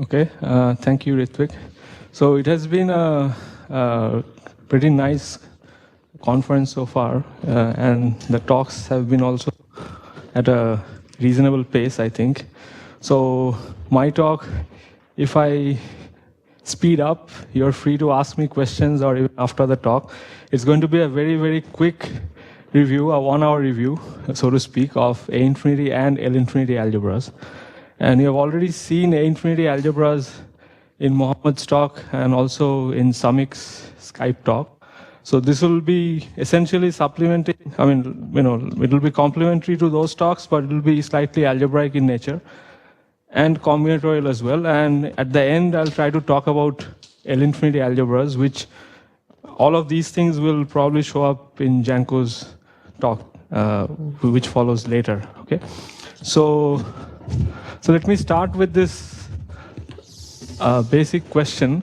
Okay, thank you, Ritvik. So it has been a pretty nice conference so far, and the talks have been also at a reasonable pace, I think. So my talk, if I speed up, you're free to ask me questions or even after the talk. It's going to be a very, very quick review, a 1-hour review, so to speak, of A infinity and L infinity algebras. And you have already seen A infinity algebras in Mohammed's talk and also in Samik's Skype talk. So this will be essentially supplementing, I mean, it will be complementary to those talks, but it will be slightly algebraic in nature and combinatorial as well. And at the end, I'll try to talk about L infinity algebras, which all of these things will probably show up in Janko's talk, which follows later, okay? So let me start with this basic question.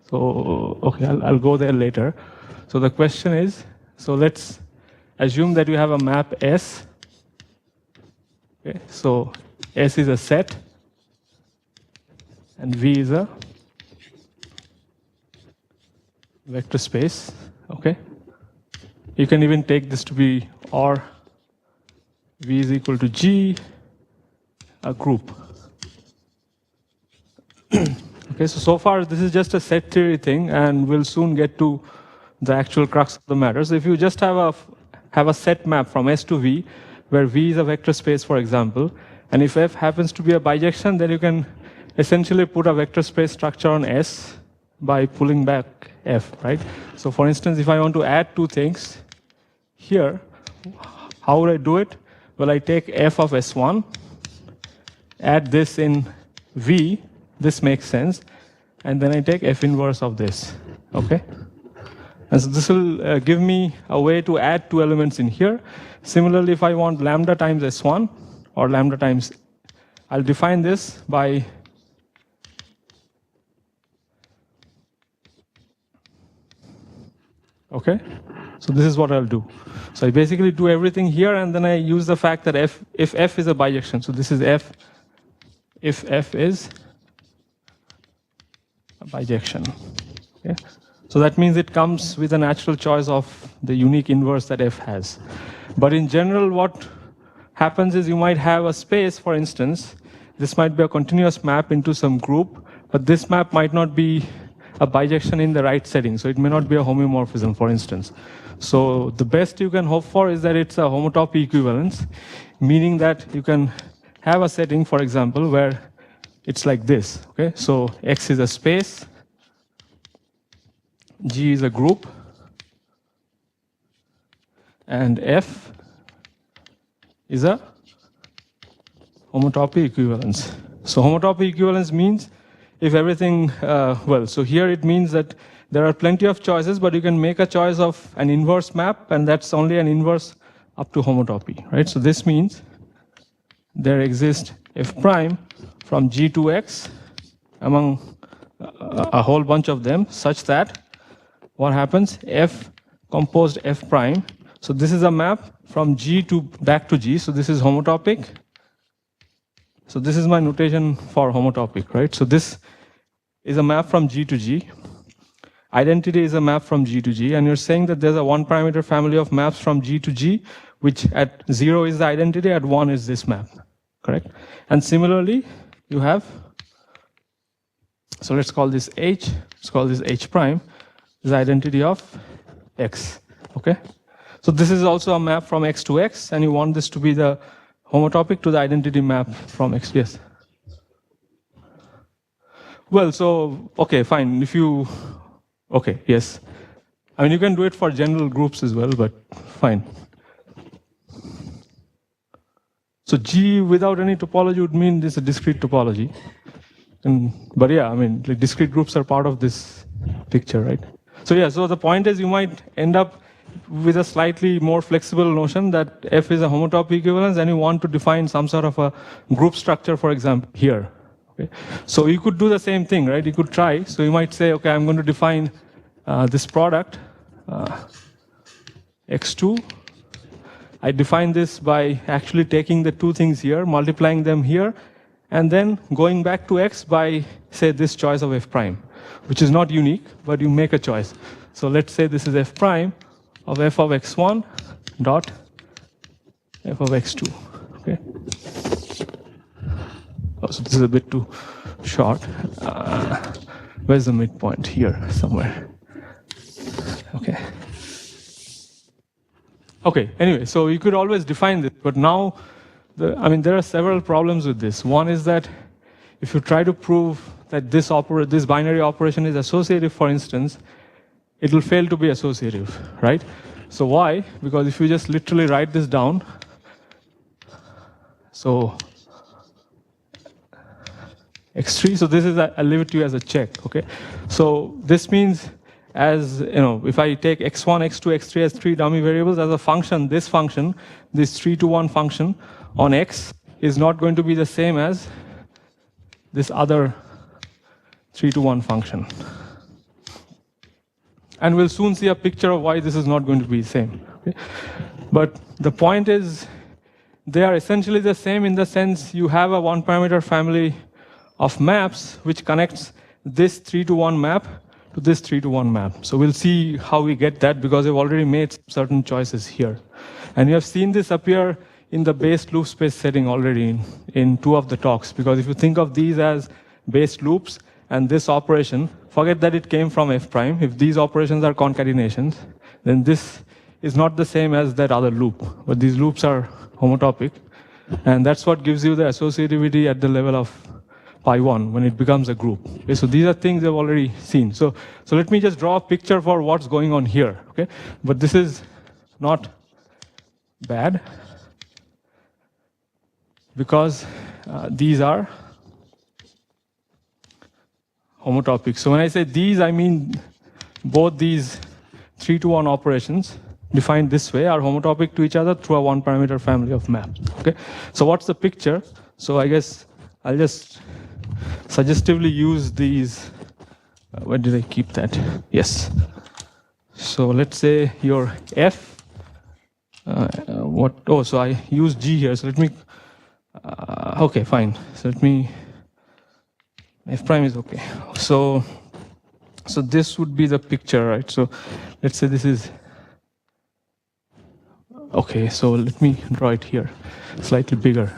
So, okay, I'll go there later. So the question is, so let's assume that you have a map S. Okay, so S is a set, and V is a vector space, okay? You can even take this to be or V is equal to G, a group. Okay, so far this is just a set theory thing, and we'll soon get to the actual crux of the matter. So if you just have a set map from S to V, where V is a vector space, for example, and if F happens to be a bijection, then you can essentially put a vector space structure on S by pulling back F, right? So for instance, if I want to add two things here, how would I do it? Well, I take F of S1, add this in V, this makes sense, and then I take F inverse of this, okay? And so this will give me a way to add two elements in here. Similarly, if I want lambda times S1, or lambda times, I'll define this by okay? So this is what I'll do. So I basically do everything here, and then I use the fact that if F is a bijection, so this is F, if F is a bijection, okay? So that means it comes with a natural choice of the unique inverse that F has. But in general, what happens is you might have a space, for instance, this might be a continuous map into some group, but this map might not be a bijection in the right setting. So it may not be a homeomorphism, for instance. So the best you can hope for is that it's a homotopy equivalence, meaning that you can have a setting, for example, where it's like this, okay? So X is a space, G is a group, and F is a homotopy equivalence. So homotopy equivalence means if everything, well, so here it means that there are plenty of choices, but you can make a choice of an inverse map, and that's only an inverse up to homotopy, right? So this means there exists F prime from G to X among a whole bunch of them, such that what happens? F composed F prime. So this is a map from G to back to G. So this is homotopic. So this is my notation for homotopic, right? So this is a map from G to G. Identity is a map from G to G. And you're saying that there's a one-parameter family of maps from G to G, which at 0 is the identity, at 1 is this map, correct? And similarly, you have, so let's call this H, let's call this H prime, is the identity of X, okay? So this is also a map from X to X, and you want this to be the homotopic to the identity map from X, yes? Well, so, okay, fine, if you, okay, yes. I mean, you can do it for general groups as well, but fine. So G without any topology would mean this is a discrete topology. But yeah, I mean, like discrete groups are part of this picture, right? So yeah, so the point is you might end up with a slightly more flexible notion that F is a homotopy equivalence, and you want to define some sort of a group structure, for example, here. Okay? So you could do the same thing, right? You could try. So you might say, okay, I'm going to define this product, X2. I define this by actually taking the two things here, multiplying them here, and then going back to x by, say, this choice of f prime, which is not unique, but you make a choice. So let's say this is f prime of f of x1 dot f of x2. Okay. Oh, so this is a bit too short. Where's the midpoint? Here, somewhere. Okay. Okay, anyway, so you could always define this, but now, there are several problems with this. One is that if you try to prove that this binary operation is associative, for instance, it will fail to be associative, right? So why? Because if you just literally write this down, so x3, so this is, I'll leave it to you as a check, okay? So this means, as if I take x1, x2, x3 as 3 dummy variables as a function, this 3-to-1 function on x is not going to be the same as this other 3-to-1 function. And we'll soon see a picture of why this is not going to be the same. Okay? But the point is, they are essentially the same in the sense you have a one-parameter family of maps which connects this 3-to-1 map to this 3-to-1 map. So we'll see how we get that, because we've already made certain choices here. And you have seen this appear in the based loop space setting already in 2 of the talks, because if you think of these as based loops and this operation, forget that it came from f prime. If these operations are concatenations, then this is not the same as that other loop, but these loops are homotopic, and that's what gives you the associativity at the level of pi 1 when it becomes a group. Okay, so these are things you've already seen. So let me just draw a picture for what's going on here. Okay, but this is not bad, because these are homotopic. So when I say these, I mean both these 3-to-1 operations defined this way are homotopic to each other through a one-parameter family of maps. Okay, so what's the picture? So I guess I'll just suggestively use these. Where did I keep that? Yes. So let's say your f. So I use g here. So let me. Okay, fine. So let me. F prime is okay. So this would be the picture, right? So let's say this is. Okay, so let me draw it here, slightly bigger.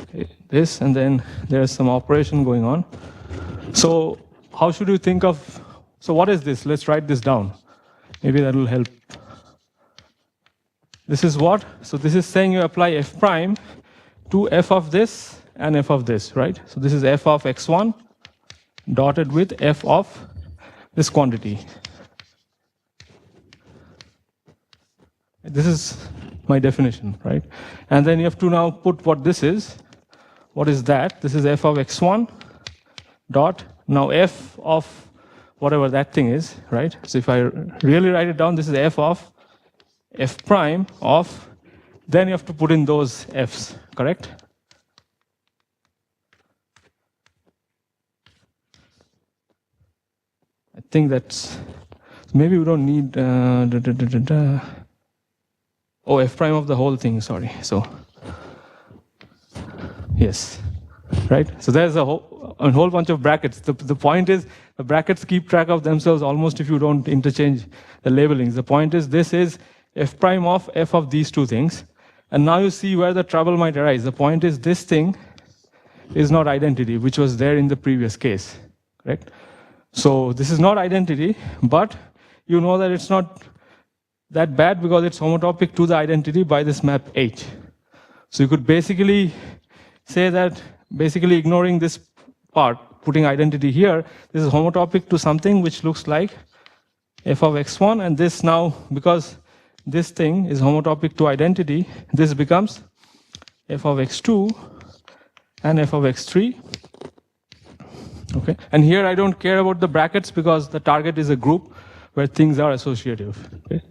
Okay, this, and then there's some operation going on. So how should you think of, so what is this? Let's write this down. Maybe that will help. This is what? So this is saying you apply f prime to f of this and f of this, right? So this is f of x1 dotted with f of this quantity. This is my definition, right? And then you have to now put what this is. What is that? This is f of x1 dot, now f of whatever that thing is, right? So if I really write it down, this is f of f prime of, then you have to put in those f's, correct? I think that's, maybe we don't need, oh, f prime of the whole thing, sorry. So, yes, right? So there's a whole bunch of brackets. The point is, the brackets keep track of themselves almost if you don't interchange the labelings. The point is, this is f prime of f of these two things. And now you see where the trouble might arise. The point is, this thing is not identity, which was there in the previous case, correct? So this is not identity, but you know that it's not that bad because it's homotopic to the identity by this map H. So you could basically say that, basically ignoring this part, putting identity here, this is homotopic to something which looks like f of x1, and this now, because this thing is homotopic to identity, this becomes f of x2 and f of x3. Okay, and here I don't care about the brackets because the target is a group where things are associative. Okay?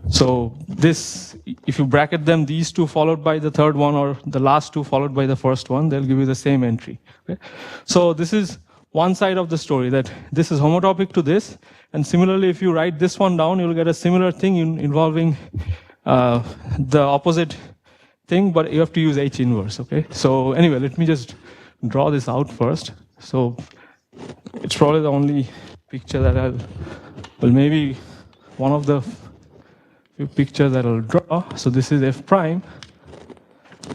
So this, if you bracket them, these two followed by the third one, or the last two followed by the first one, they'll give you the same entry. Okay? So this is one side of the story, that this is homotopic to this, and similarly, if you write this one down, you'll get a similar thing involving the opposite thing, but you have to use H inverse, okay? So anyway, let me just draw this out first. So it's probably the only picture that well, maybe one of the few pictures that I'll draw. So this is F prime,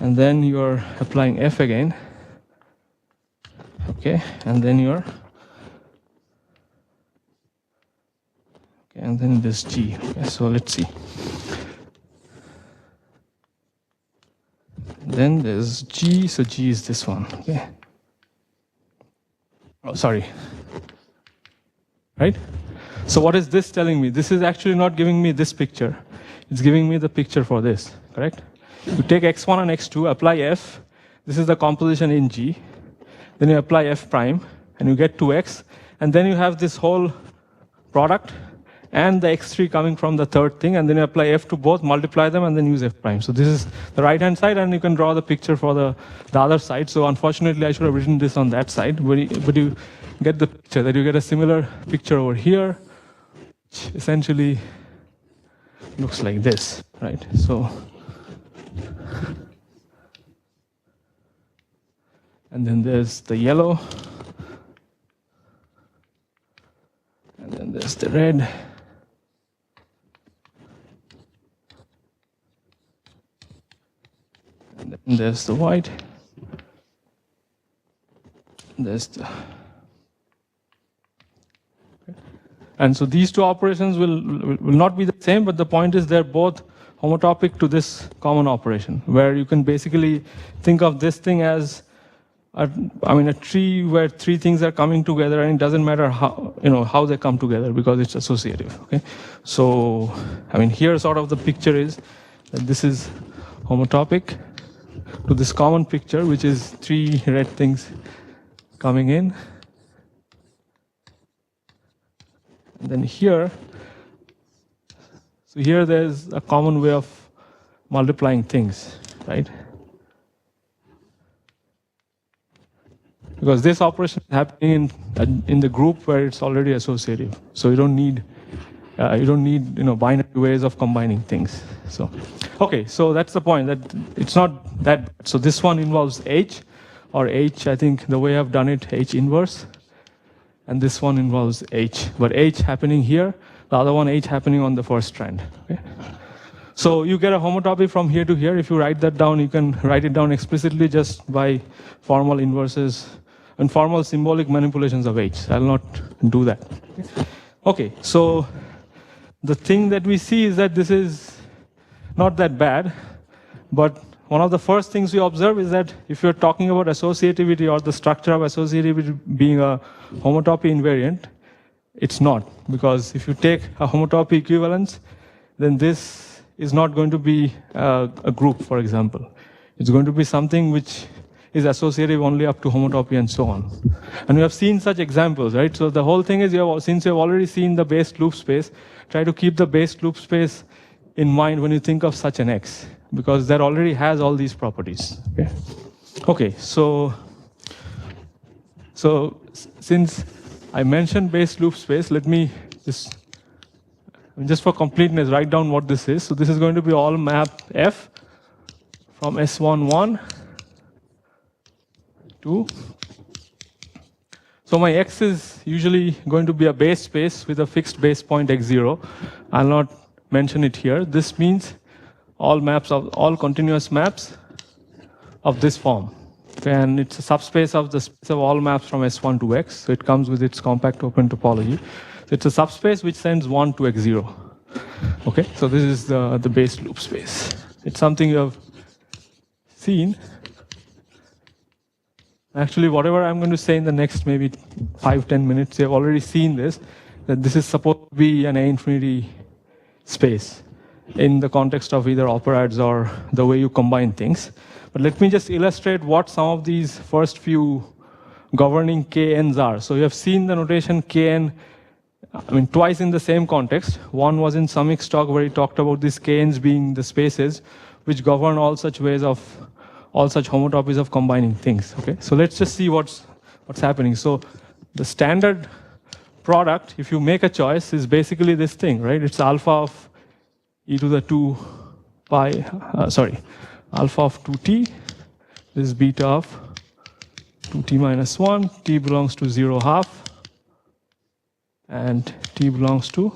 and then you're applying F again, okay? And then you're, okay, and then this G, okay? So let's see. Then there's G, so G is this one, okay? Oh, sorry. Right? So what is this telling me? This is actually not giving me this picture. It's giving me the picture for this, correct? You take x1 and x2, apply F. This is the composition in G. Then you apply F prime, and you get 2x. And then you have this whole product, and the x3 coming from the third thing, and then you apply F to both, multiply them, and then use F prime. So this is the right-hand side, and you can draw the picture for the other side. So unfortunately, I should have written this on that side, but you get the picture, that you get a similar picture over here, which essentially looks like this, right? So, and then there's the yellow, and then there's the red. And there's the white. There's the... Okay. And so these two operations will not be the same, but the point is they're both homotopic to this common operation, where you can basically think of this thing as a tree where three things are coming together, and it doesn't matter how they come together because it's associative. Okay, so here sort of the picture is that this is homotopic to this common picture, which is three red things coming in. And then here, so here there's a common way of multiplying things, right? Because this operation is happening in the group where it's already associative. So you don't need binary ways of combining things. So, okay, so that's the point, that it's not that. So this one involves H, or H, I think the way I've done it, H inverse. And this one involves H, but H happening here, the other one H happening on the first strand. Okay? So you get a homotopy from here to here. If you write that down, you can write it down explicitly just by formal inverses and formal symbolic manipulations of H. I'll not do that. Okay, so the thing that we see is that this is not that bad, but one of the first things we observe is that if you're talking about associativity or the structure of associativity being a homotopy invariant, it's not. Because if you take a homotopy equivalence, then this is not going to be a group, for example. It's going to be something which is associative only up to homotopy and so on. And we have seen such examples, right? So the whole thing is, since you've already seen the based loop space, try to keep the based loop space in mind when you think of such an X, because that already has all these properties. Okay, so since I mentioned based loop space, let me just for completeness write down what this is. So this is going to be all map F from S11 to. So my X is usually going to be a base space with a fixed base point x0. I'll not mention it here. This means all continuous maps of this form. Okay, and it's a subspace of the space of all maps from S1 to X. So it comes with its compact open topology. So it's a subspace which sends 1 to x0. Okay, so this is the base loop space. It's something you have seen. Actually, whatever I'm going to say in the next maybe 5-10 minutes, you have already seen this, that this is supposed to be an A-infinity space in the context of either operads or the way you combine things. But let me just illustrate what some of these first few governing KNs are. So you have seen the notation KN, twice in the same context. One was in Samik's talk where he talked about these KNs being the spaces which govern all such homotopies of combining things. Okay, so let's just see what's happening. So the standard product, if you make a choice, is basically this thing, right? It's alpha of e to the 2 pi, alpha of 2t. This is beta of 2t minus 1. T belongs to 0 half. And t belongs to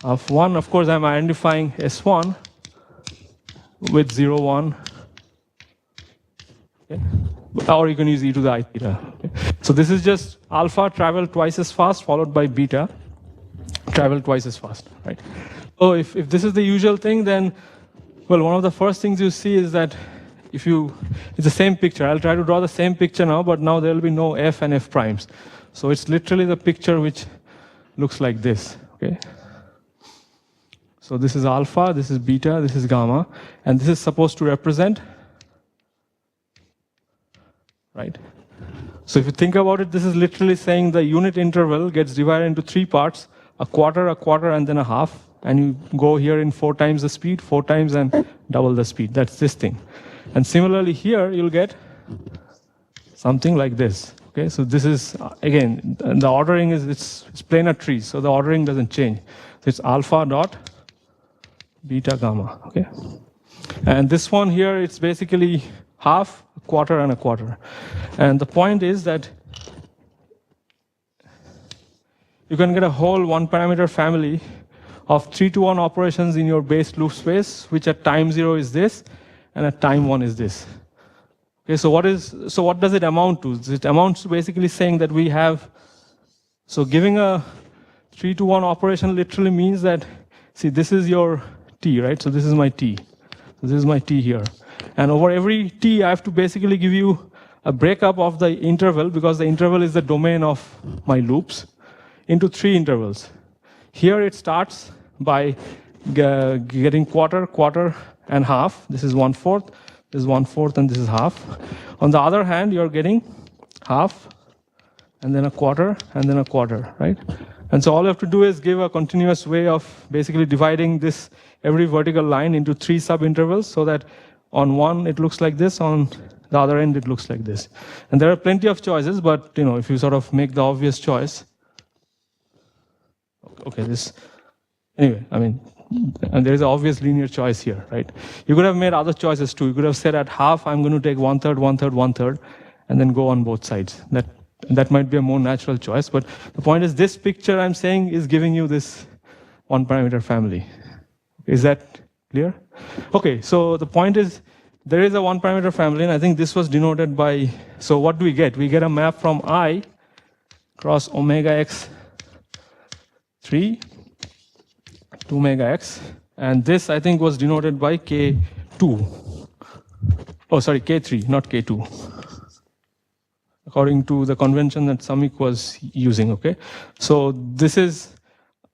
half 1. Of course, I'm identifying S1 with 0, 1. Okay. Or you can use e to the I theta. Okay. So this is just alpha travel twice as fast, followed by beta travel twice as fast, right? So if this is the usual thing, then, well, one of the first things you see is that it's the same picture. I'll try to draw the same picture now, but now there will be no f and f primes. So it's literally the picture which looks like this, okay? So this is alpha, this is beta, this is gamma, and this is supposed to represent, right? So if you think about it, this is literally saying the unit interval gets divided into 3 parts, a quarter, and then a half, and you go here in 4 times the speed, 4 times and double the speed. That's this thing. And similarly here, you'll get something like this. Okay, so this is, again, the ordering is, it's planar trees, so the ordering doesn't change. So it's alpha dot beta gamma, okay? And this one here, it's basically half, a quarter, and a quarter. And the point is that you can get a whole 1-parameter family of 3-to-1 operations in your base loop space, which at time 0 is this, and at time 1 is this. Okay, so what does it amount to? It amounts to basically saying that we have, so giving a 3-to-1 operation literally means that, see, this is your t, right? So this is my t. So this is my t here. And over every t, I have to basically give you a breakup of the interval, because the interval is the domain of my loops, into 3 intervals. Here it starts by getting quarter, and half. This is 1/4. This is 1/4 and this is half. On the other hand, you're getting half, and then a quarter, and then a quarter, right? And so all you have to do is give a continuous way of basically dividing this, every vertical line, into 3 sub-intervals, so that on one it looks like this, on the other end it looks like this. And there are plenty of choices, but if you sort of make the obvious choice, okay, anyway, I mean, and there is an obvious linear choice here, right? You could have made other choices too. You could have said at half, I'm going to take 1/3, 1/3, 1/3, and then go on both sides. That might be a more natural choice, but the point is this picture I'm saying is giving you this 1-parameter family. Is that clear? Okay, so the point is there is a 1-parameter family, and I think this was denoted by, so what do we get? We get a map from I cross omega x 3 to omega x, and this I think was denoted by K2. Oh, sorry, K3, not K2. According to the convention that Samik was using, okay? So this is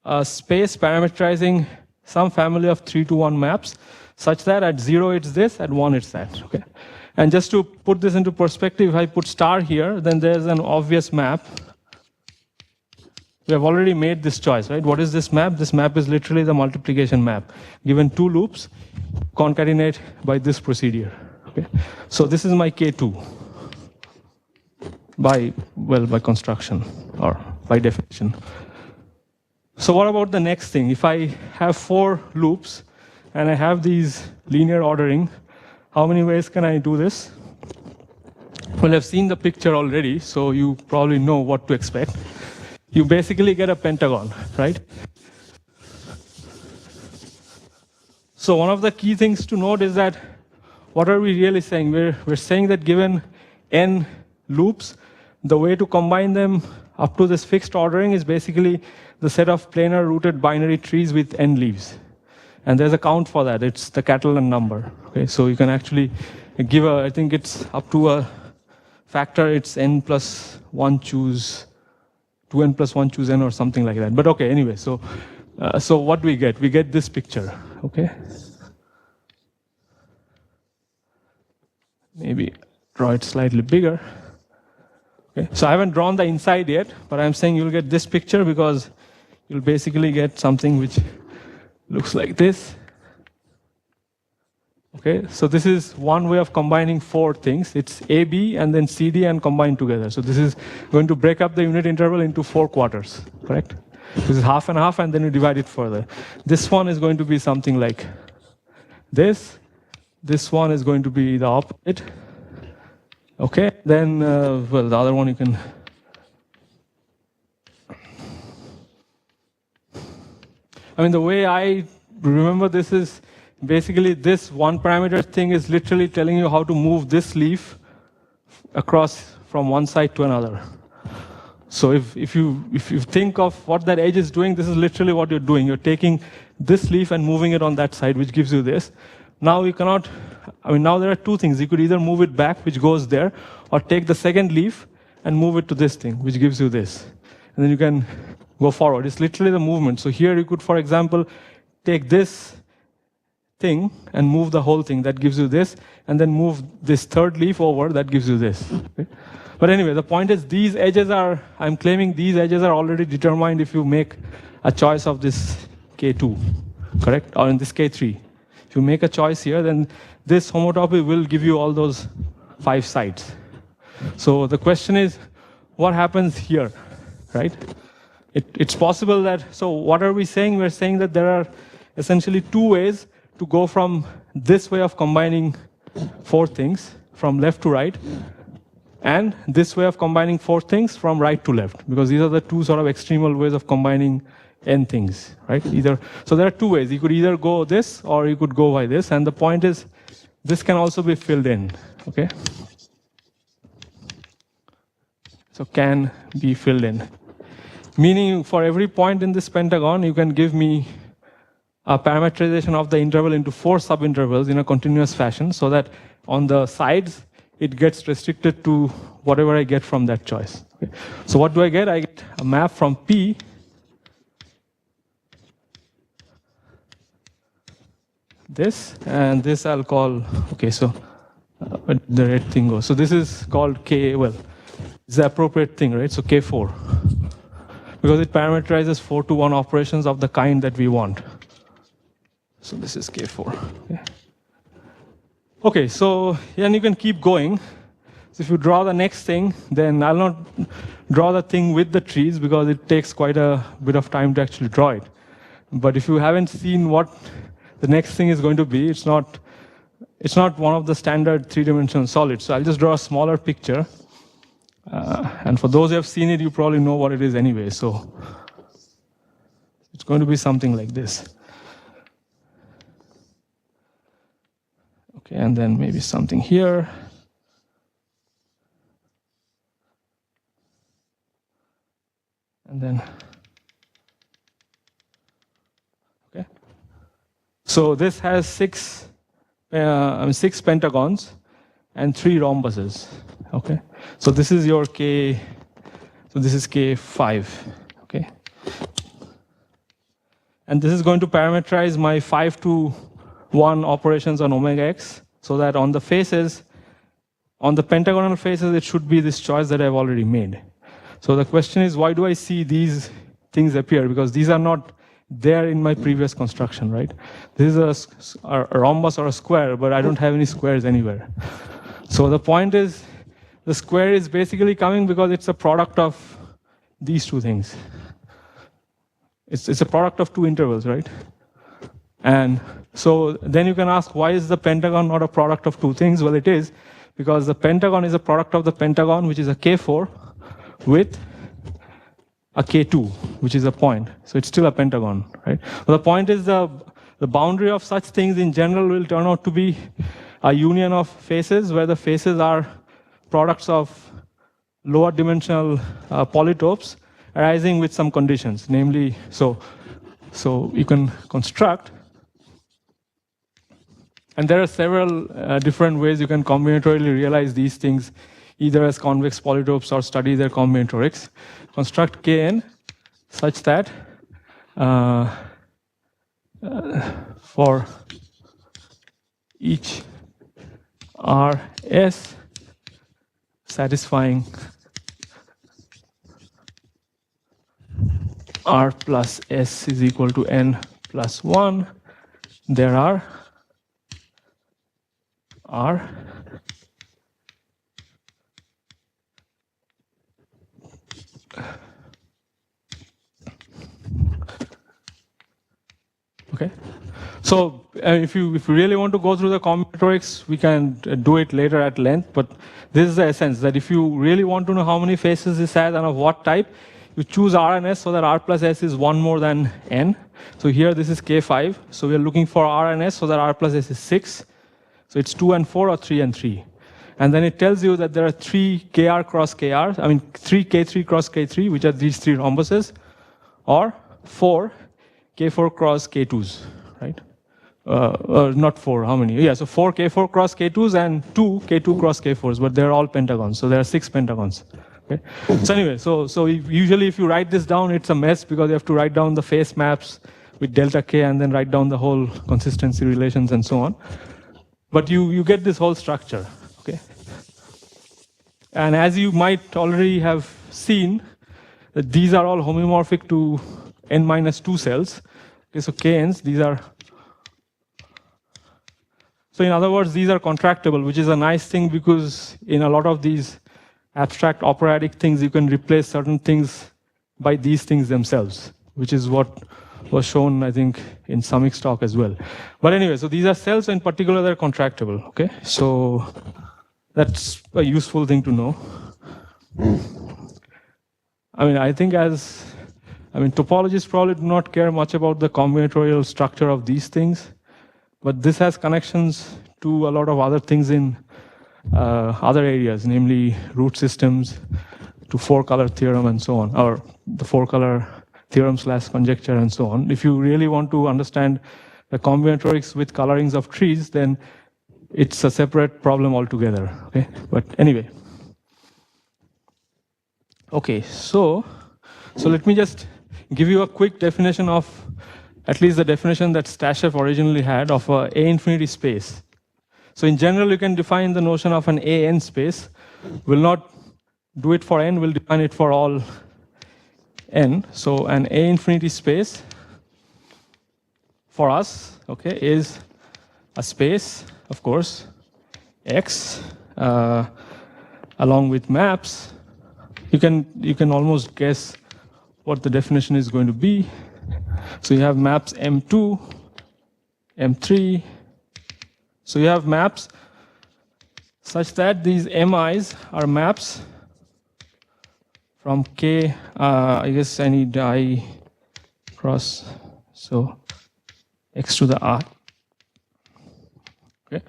a space parameterizing some family of 3-to-1 maps, such that at 0 it's this, at 1 it's that, okay? And just to put this into perspective, if I put star here, then there's an obvious map. We have already made this choice, right? What is this map? This map is literally the multiplication map. Given 2 loops, concatenate by this procedure. Okay? So this is my K2 by construction or by definition. So what about the next thing? If I have 4 loops and I have these linear ordering, how many ways can I do this? Well, I've seen the picture already, so you probably know what to expect. You basically get a pentagon, right? So one of the key things to note is that, what are we really saying? We're saying that given n loops, the way to combine them up to this fixed ordering is basically the set of planar rooted binary trees with n leaves. And there's a count for that. It's the Catalan number. Okay, so you can actually give I think it's up to a factor, it's n plus 1 choose 2n plus 1 choose n or something like that. But okay, anyway, so what do we get? We get this picture, okay? Maybe draw it slightly bigger. Okay, so I haven't drawn the inside yet, but I'm saying you'll get this picture because you'll basically get something which looks like this. Okay, so this is one way of combining 4 things. It's A, B, and then C, D, and combined together. So this is going to break up the unit interval into 4 quarters, correct? This is half and half, and then you divide it further. This one is going to be something like this, This one is going to be the opposite. Okay, then, well, the other one you can. I mean, the way I remember this is basically this one parameter thing is literally telling you how to move this leaf across from one side to another. So if you think of what that edge is doing, this is literally what you're doing. You're taking this leaf and moving it on that side, which gives you this. Now you cannot, I mean, now there are two things. You could either move it back, which goes there, or take the second leaf and move it to this thing, which gives you this. And then you can go forward. It's literally the movement. So here you could, for example, take this thing and move the whole thing. That gives you this. And then move this third leaf over. That gives you this. Okay? But anyway, the point is these edges are, I'm claiming these edges are already determined if you make a choice of this K2, correct? Or in this K3. If you make a choice here, then this homotopy will give you all those 5 sides. So the question is, what happens here, right? It's possible that, so what are we saying? We're saying that there are essentially 2 ways to go from this way of combining 4 things, from left to right, and this way of combining 4 things from right to left, because these are the 2 sort of extremal ways of combining n things, right? So there are 2 ways. You could either go this, or you could go by this, and the point is, this can also be filled in, okay? So can be filled in. Meaning, for every point in this pentagon, you can give me a parameterization of the interval into 4 subintervals in a continuous fashion, so that on the sides, it gets restricted to whatever I get from that choice. Okay. So what do I get? I get a map from P this, and this I'll call, okay, so the red thing goes. So this is called K, well, it's the appropriate thing, right? So K4. Because it parameterizes 4 to 1 operations of the kind that we want. So this is K4. Okay. Okay, so then you can keep going. So if you draw the next thing, then I'll not draw the thing with the trees because it takes quite a bit of time to actually draw it. But if you haven't seen what the next thing is going to be, it's not one of the standard 3-dimensional solids. So I'll just draw a smaller picture. And for those who have seen it, you probably know what it is anyway. So it's going to be something like this. Okay, and then maybe something here. And then, okay. So this has 6 pentagons and 3 rhombuses. Okay. So this is your K, so this is K5. Okay. And this is going to parameterize my 5 to 1 operations on omega x, so that on the faces, on the pentagonal faces, it should be this choice that I've already made. So the question is, why do I see these things appear? Because these are not there in my previous construction, right? This is a rhombus or a square, but I don't have any squares anywhere. So the point is, the square is basically coming because it's a product of these 2 things. It's a product of 2 intervals, right? And so then you can ask, why is the pentagon not a product of 2 things? Well, it is, because the pentagon is a product of the pentagon, which is a K4, with a K2, which is a point. So it's still a pentagon, right? But the point is the boundary of such things in general will turn out to be a union of faces, where the faces are products of lower dimensional polytopes arising with some conditions. Namely, so you can construct, and there are several different ways you can combinatorially realize these things, either as convex polytopes or study their combinatorics. Construct Kn such that for each Rs satisfying R plus S is equal to N plus 1, there are R okay. So if you really want to go through the combinatorics, we can do it later at length. But this is the essence, that if you really want to know how many faces this has and of what type, you choose R and S so that R plus S is 1 more than N. So here this is K5. So we are looking for R and S so that R plus S is 6. So it's 2 and 4 or 3 and 3. And then it tells you that there are 3 KR cross KR, 3 K3 cross K3, which are these 3 rhombuses, or 4 K4 cross K2s, right? Not 4, how many? Yeah, so 4 K4 cross K2s and 2 K2 cross K4s, but they're all pentagons, so there are 6 pentagons. Okay? So anyway, so usually if you write this down, it's a mess because you have to write down the face maps with delta K and then write down the whole consistency relations and so on. But you get this whole structure, okay? And as you might already have seen, that these are all homomorphic to n minus 2 cells. Okay, so Kns, these are. So in other words, these are contractible, which is a nice thing because in a lot of these abstract operatic things, you can replace certain things by these things themselves, which is what was shown, I think, in Samik's talk as well. But anyway, so these are cells, in particular, they're contractible, okay? So that's a useful thing to know. I think topologists probably do not care much about the combinatorial structure of these things, but this has connections to a lot of other things in other areas, namely root systems, to 4-color theorem and so on, or the 4-color theorem / conjecture and so on. If you really want to understand the combinatorics with colorings of trees, then it's a separate problem altogether, okay? But anyway. Okay, so let me just give you a quick definition of, at least the definition that Stasheff originally had of a infinity space. So in general, you can define the notion of an AN space. We'll not do it for n, we'll define it for all n. So an A infinity space for us, okay, is a space, of course, X, along with maps. You can almost guess what the definition is going to be. So you have maps M2, M3. So you have maps such that these MIs are maps from K, I guess I need I cross, so X to the R. Okay.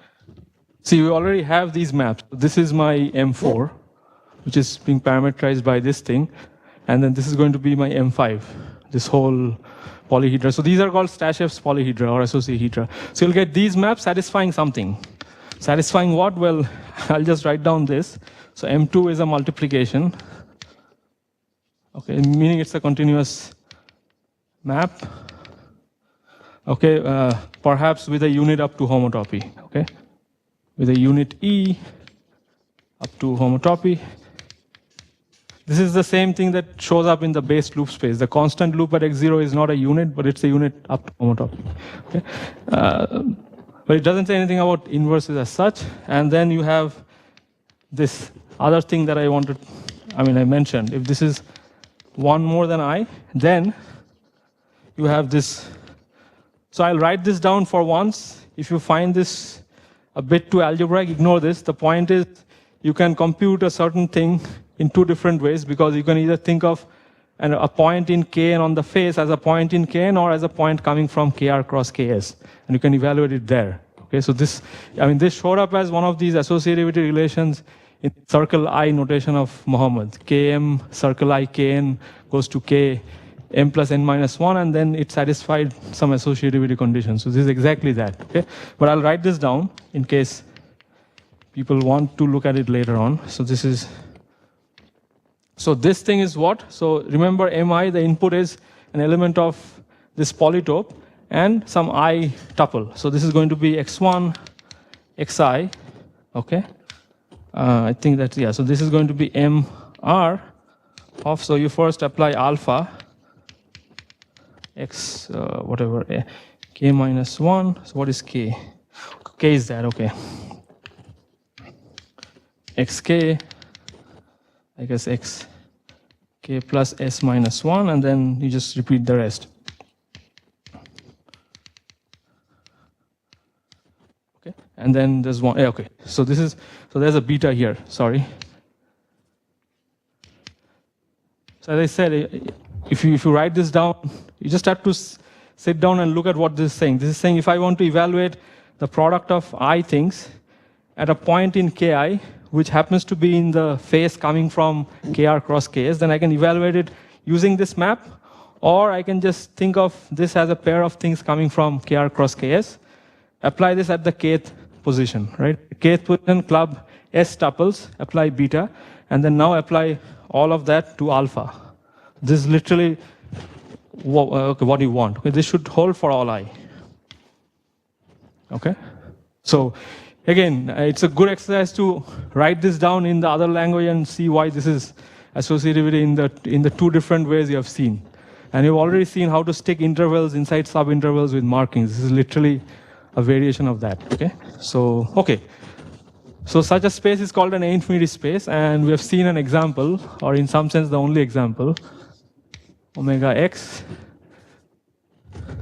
See, we already have these maps. This is my M4, which is being parameterized by this thing. And then this is going to be my M5, this whole polyhedra. So these are called Stasheff's polyhedra or associahedra. So you'll get these maps satisfying something. Satisfying what? Well, I'll just write down this. So M2 is a multiplication. Okay, meaning it's a continuous map. Okay, perhaps with a unit up to homotopy. Okay, with a unit E up to homotopy. This is the same thing that shows up in the base loop space. The constant loop at x0 is not a unit, but it's a unit up to homotopy. Okay? But it doesn't say anything about inverses as such. And then you have this other thing that I mentioned. If this is 1 more than I, then you have this. So I'll write this down for once. If you find this a bit too algebraic, ignore this. The point is you can compute a certain thing in 2 different ways, because you can either think of a point in Kn on the face as a point in Kn or as a point coming from Kr cross Ks, and you can evaluate it there. Okay, so this showed up as one of these associativity relations in circle I notation of Muhammad. Km circle I Kn goes to K m plus n minus 1, and then it satisfied some associativity condition. So this is exactly that. Okay, but I'll write this down in case people want to look at it later on. So this is. So this thing is what? So remember Mi, the input is an element of this polytope and some I tuple. So this is going to be x1, xi, okay? I think that, yeah, so this is going to be Mr of, so you first apply alpha, x, whatever, k minus 1. So what is k? K is that, okay. Xk, I guess x k plus s minus 1, and then you just repeat the rest. and then there's one. Okay, so there's a beta here. Sorry. So as I said, if you write this down, you just have to sit down and look at what this is saying. This is saying if I want to evaluate the product of I things at a point in Ki, which happens to be in the phase coming from Kr cross Ks, then I can evaluate it using this map, or I can just think of this as a pair of things coming from Kr cross Ks, apply this at the kth position, right? Kth position, club S tuples, apply beta, and then now apply all of that to alpha. This is literally what you want. Okay, this should hold for all I. Okay, so again, it's a good exercise to write this down in the other language and see why this is associativity in the two different ways you have seen. And you've already seen how to stick intervals inside subintervals with markings. This is literally a variation of that. Okay, so such a space is called an A-infinity space, and we have seen an example, or in some sense the only example, omega x.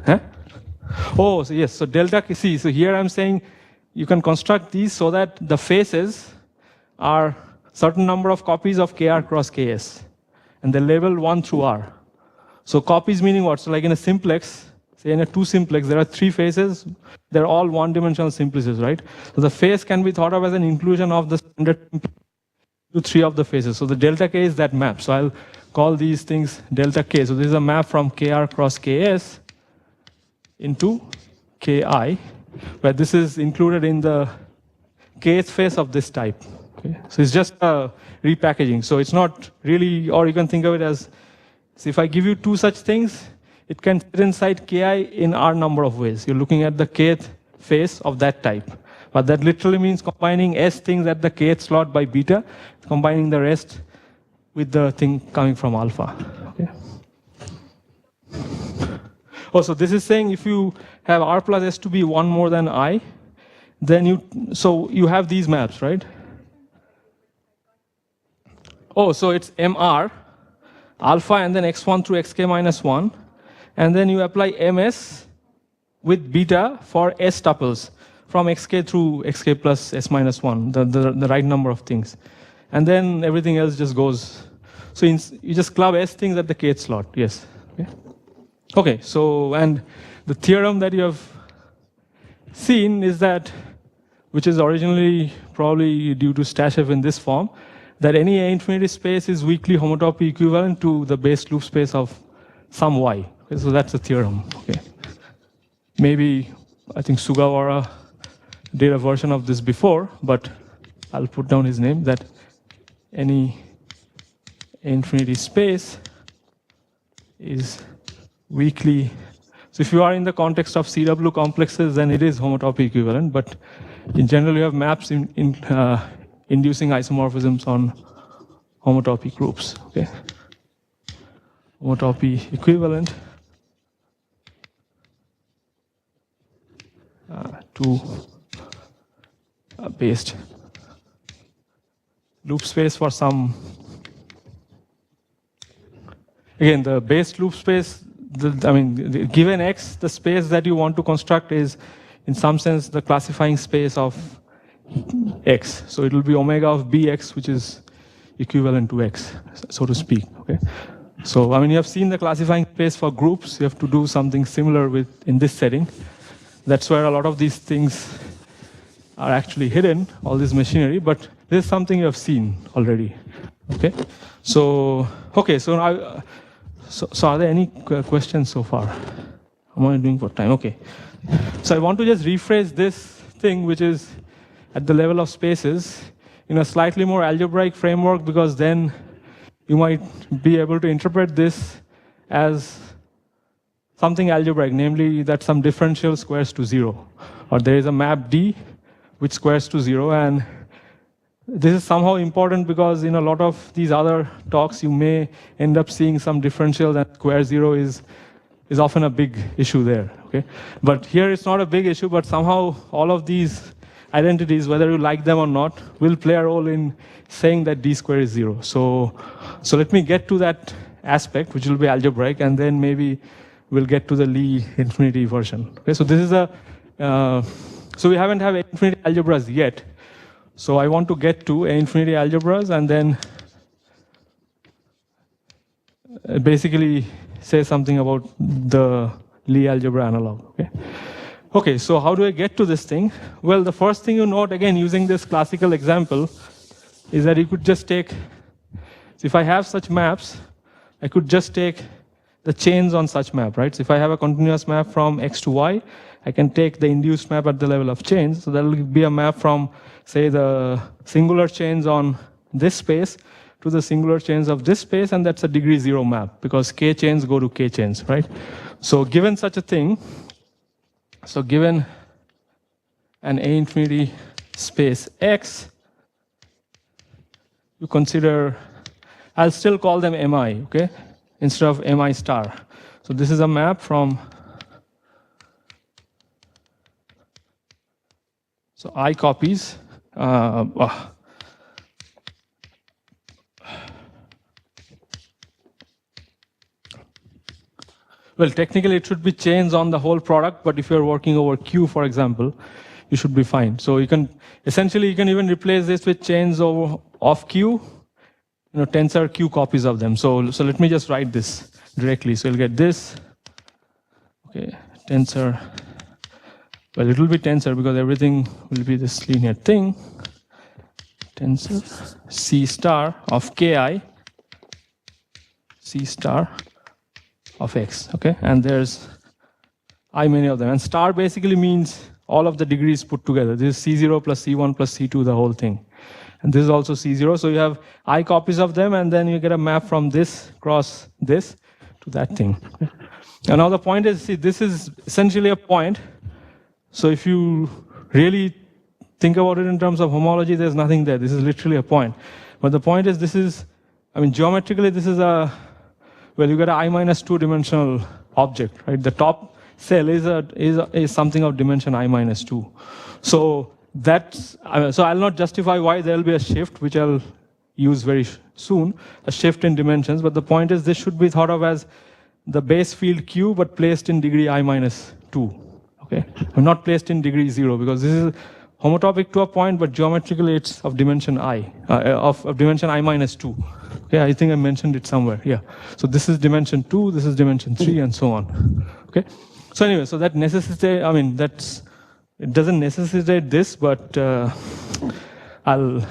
Huh? Oh, so yes, so delta K, see, so here I'm saying you can construct these so that the faces are certain number of copies of Kr cross Ks, and they're labeled 1 through R. So copies meaning what? So like in a simplex, say in a 2 simplex, there are 3 faces, they're all one-dimensional simplices, right? So the face can be thought of as an inclusion of the standard to 3 of the faces. So the delta K is that map. So I'll call these things delta K. So this is a map from Kr cross Ks into Ki, where this is included in the kth face of this type. Okay? So it's just a repackaging. So it's not really, or you can think of it as, so if I give you 2 such things, it can fit inside Ki in R number of ways. You're looking at the kth face of that type. But that literally means combining S things at the kth slot by beta, combining the rest with the thing coming from alpha. Okay? Also, this is saying if you have R plus S to be 1 more than I, then you have these maps, right? Oh, so it's MR, alpha, and then x1 through xk minus 1. And then you apply ms with beta for S tuples from xk through xk plus s minus 1, the right number of things. And then everything else just goes. So you just club S things at the kth slot, yes. Okay, so, and the theorem that you have seen is that, which is originally probably due to Stasheff in this form, that any A-infinity space is weakly homotopy equivalent to the base loop space of some y. Okay, so that's the theorem. Okay. Maybe, I think Sugawara did a version of this before, but I'll put down his name, that any A-infinity space is weakly, so if you are in the context of CW complexes, then it is homotopy equivalent, but in general you have maps inducing isomorphisms on homotopy groups. Okay, homotopy equivalent to a based loop space for some. Again, the based loop space, given X, the space that you want to construct is, in some sense, the classifying space of X. So it will be omega of Bx, which is equivalent to X, so to speak. Okay. So, you have seen the classifying space for groups. You have to do something similar in this setting. That's where a lot of these things are actually hidden, all this machinery, but this is something you have seen already. Okay. So are there any questions so far? How am I doing for time? Okay. So I want to just rephrase this thing, which is at the level of spaces, in a slightly more algebraic framework, because then you might be able to interpret this as something algebraic, namely that some differential squares to 0, or there is a map D which squares to 0, and this is somehow important because in a lot of these other talks you may end up seeing some differential that square 0 is often a big issue there. Okay, but here it's not a big issue, but somehow all of these identities, whether you like them or not, will play a role in saying that D square is 0. So let me get to that aspect, which will be algebraic, and then maybe we'll get to the Lie infinity version. Okay, so this is So we haven't have infinity algebras yet. So I want to get to infinity algebras and then basically say something about the Lie algebra analog. Okay, so how do I get to this thing? Well, the first thing you note, again, using this classical example, is that you could just take, so if I have such maps, I could just take the chains on such map, right? So if I have a continuous map from X to Y, I can take the induced map at the level of chains. So that will be a map from, say, the singular chains on this space to the singular chains of this space, and that's a degree 0 map, because K chains go to K chains, right? So given such a thing, so given an A infinity space X, you consider, I'll still call them Mi, okay, instead of Mi star. So this is a map from, so I copies, well, technically it should be chains on the whole product, but if you're working over Q, for example, you should be fine. So you can, essentially you can even replace this with chains of Q, tensor Q copies of them. So let me just write this directly. So you'll get this, okay, tensor, well, it will be tensor because everything will be this linear thing, tensor C star of Ki, C star of X, okay? And there's I many of them. And star basically means all of the degrees put together. This is C0 plus C1 plus C2, the whole thing. And this is also C0. So you have I copies of them, and then you get a map from this cross this to that thing. And now the point is, see, this is essentially a point. So if you really think about it in terms of homology, there's nothing there. This is literally a point. But the point is, this is, I mean, geometrically, this is a, well, you get an I minus 2 dimensional object, right? The top cell is something of dimension I minus 2. So that's, so I'll not justify why there'll be a shift, which I'll use very soon, a shift in dimensions. But the point is, this should be thought of as the base field Q, but placed in degree I minus 2. Okay, not placed in degree 0, because this is homotopic to a point, but geometrically it's of dimension I, of dimension I minus 2. Okay, I think I mentioned it somewhere. Yeah. So this is dimension 2, this is dimension 3, and so on. Okay. So anyway, so that necessitates, I mean, that's, it doesn't necessitate this, but I'll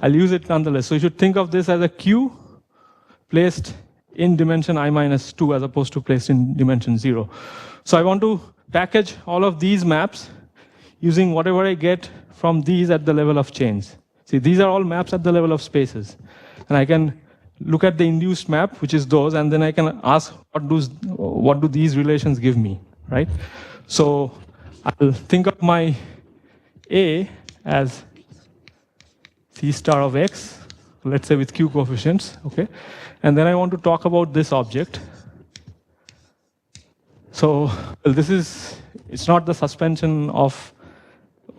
use it nonetheless. So you should think of this as a Q placed in dimension I minus 2 as opposed to placed in dimension 0. So I want to package all of these maps using whatever I get from these at the level of chains. See, these are all maps at the level of spaces. And I can look at the induced map, which is those, and then I can ask, what do these relations give me, right? So I'll think of my A as C star of X, let's say with Q coefficients, okay? And then I want to talk about this object. So, well, this is, it's not the suspension of,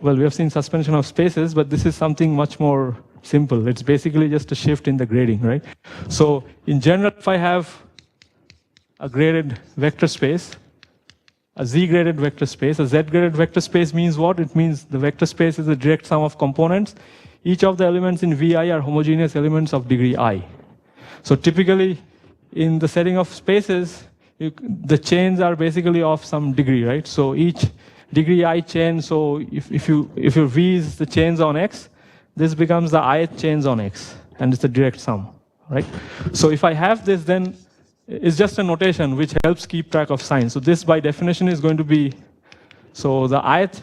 well, we have seen suspension of spaces, but this is something much more simple. It's basically just a shift in the grading, right? So, in general, if I have a graded vector space, a z-graded vector space, a z-graded vector space means what? It means the vector space is a direct sum of components. Each of the elements in Vi are homogeneous elements of degree I. So, typically, in the setting of spaces, the chains are basically of some degree, right? So each degree I chain, so if your V is the chains on X, this becomes the ith chains on X, and it's a direct sum, right? So if I have this, then it's just a notation which helps keep track of signs. So this by definition is going to be, so the ith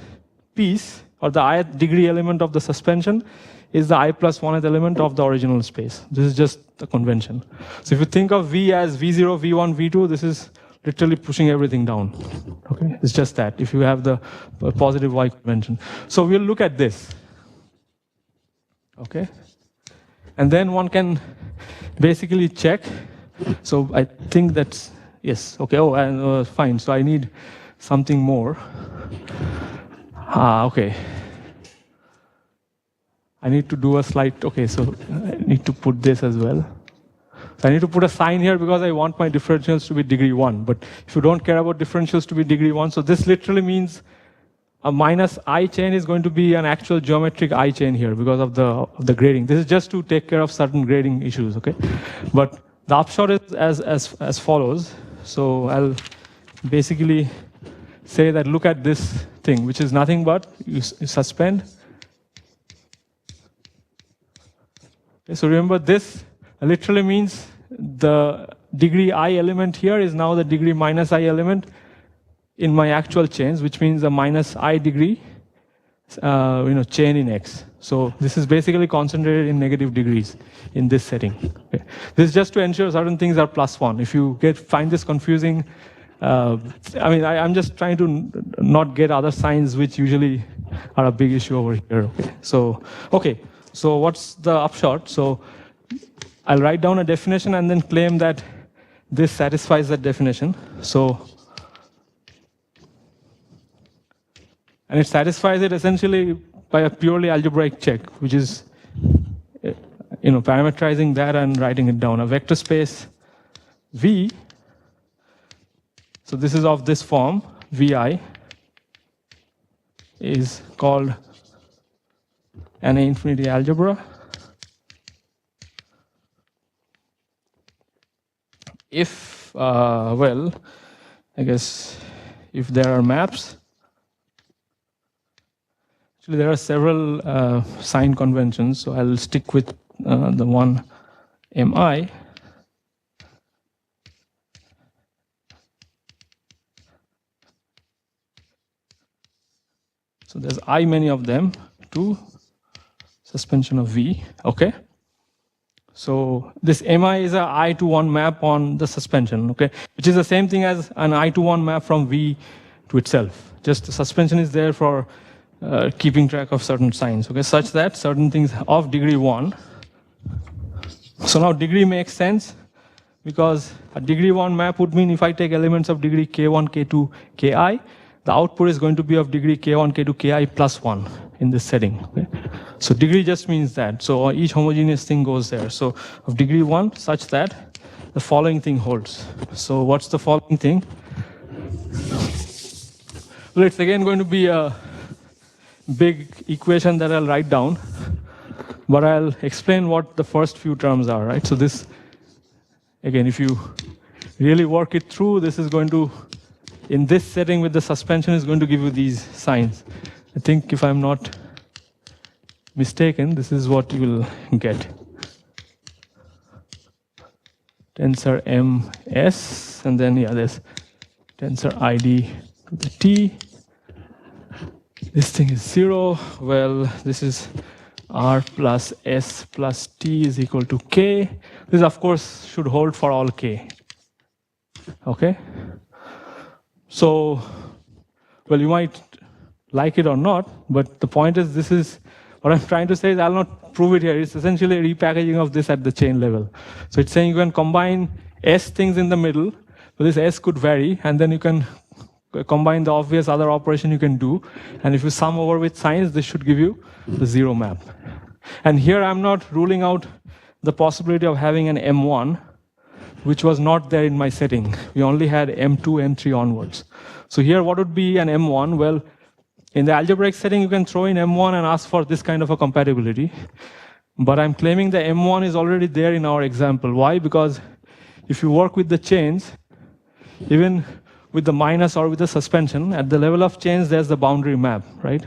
piece, or the ith degree element of the suspension is the I plus 1th element of the original space. This is just the convention. So if you think of V as V0, V1, V2, this is literally pushing everything down. Okay, it's just that, if you have the positive Y convention. So we'll look at this. Okay, and then one can basically check. So I think that's, yes, okay, oh, and fine. So I need something more. Okay. I need to do a slight, okay, so I need to put this as well. So I need to put a sign here because I want my differentials to be degree 1. But if you don't care about differentials to be degree 1, so this literally means a minus I chain is going to be an actual geometric I chain here because of the grading. This is just to take care of certain grading issues, okay? But the upshot is as follows. So I'll basically say that look at this thing, which is nothing but you suspend. Okay, so remember this literally means the degree I element here is now the degree minus I element in my actual chains, which means a minus I degree chain in X. So this is basically concentrated in negative degrees in this setting. Okay. This is just to ensure certain things are +1. If you find this confusing, I'm just trying to not get other signs which usually are a big issue over here. Okay. So what's the upshot? So I'll write down a definition and then claim that this satisfies that definition. And it satisfies it essentially by a purely algebraic check, which is parameterizing that and writing it down. A vector space V, so this is of this form, Vi, is called an infinity algebra if, I guess if there are maps. Actually, there are several sign conventions, so I'll stick with the one Mi. So there's I many of them to suspension of V, okay? So this Mi is a I to 1 map on the suspension, okay? Which is the same thing as an I to 1 map from V to itself. Just the suspension is there for keeping track of certain signs, okay, such that certain things of degree 1. So now degree makes sense because a degree 1 map would mean if I take elements of degree k1, k2, ki, the output is going to be of degree k1, k2, ki plus 1 in this setting. Okay? So degree just means that. So each homogeneous thing goes there. So of degree 1 such that the following thing holds. So what's the following thing? Well, it's again going to be a big equation that I'll write down, but I'll explain what the first few terms are, right? So this, again, if you really work it through, this is going to, in this setting with the suspension, is going to give you these signs. I think if I'm not mistaken, this is what you will get. Tensor MS, and then there's tensor ID to the T. This thing is 0. Well, this is R plus S plus T is equal to K. This, of course, should hold for all K. Okay? So, well, you might like it or not, but the point is this is, what I'm trying to say is I'll not prove it here. It's essentially a repackaging of this at the chain level. So it's saying you can combine S things in the middle, but this S could vary, and then you can combine the obvious other operation you can do, and if you sum over with signs, this should give you the 0 map. And here I'm not ruling out the possibility of having an M1, which was not there in my setting. We only had M2, M3 onwards. So here what would be an M1? Well, in the algebraic setting, you can throw in M1 and ask for this kind of a compatibility. But I'm claiming the M1 is already there in our example. Why? Because if you work with the chains, even with the minus or with the suspension, at the level of chains, there's the boundary map, right?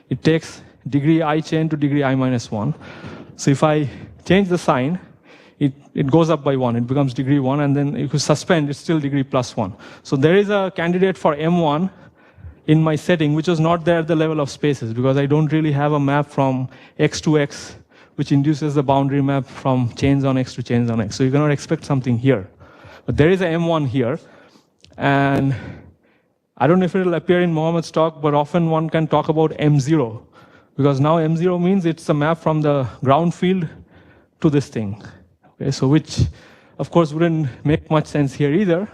It takes degree I chain to degree I minus 1. So if I change the sign, it goes up by 1. It becomes degree 1, and then if you suspend, it's still degree plus 1. So there is a candidate for M1 in my setting, which was not there at the level of spaces, because I don't really have a map from X to X, which induces the boundary map from chains on X to chains on X. So you cannot expect something here. But there is a M1 here. And I don't know if it will appear in Mohammed's talk, but often one can talk about M0, because now M0 means it's a map from the ground field to this thing. Okay, so which, of course, wouldn't make much sense here either.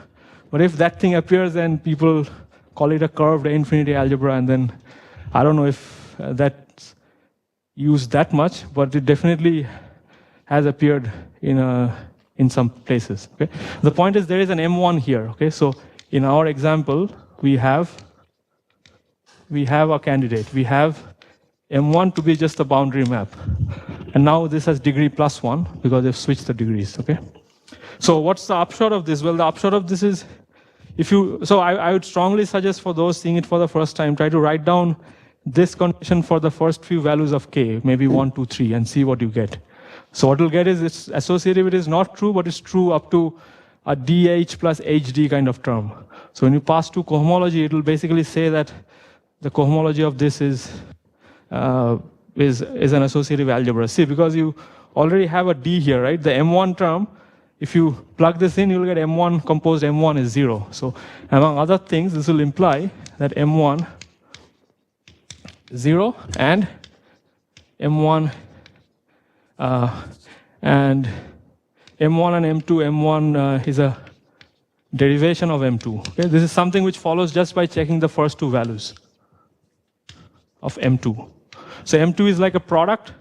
But if that thing appears, then people call it a curved infinity algebra, and then I don't know if that's used that much, but it definitely has appeared in some places. Okay, the point is there is an M1 here. Okay, so in our example, we have we have a candidate. We have M1 to be just a boundary map. And now this has degree +1 because they've switched the degrees, okay? So what's the upshot of this? Well, the upshot of this is, I would strongly suggest for those seeing it for the first time, try to write down this condition for the first few values of k, maybe 1, 2, 3, and see what you get. So what you'll get is its associativity is not true, but it's true up to a dh plus hd kind of term. So when you pass to cohomology, it will basically say that the cohomology of this is an associative algebra. See, because you already have a d here, right? The m1 term, if you plug this in, you'll get m1 composed m1 is 0. So among other things, this will imply that m1 is 0 and m1 and m1 and m2, m1 is a derivation of m2. Okay? This is something which follows just by checking the first two values of m2. So m2 is like a product.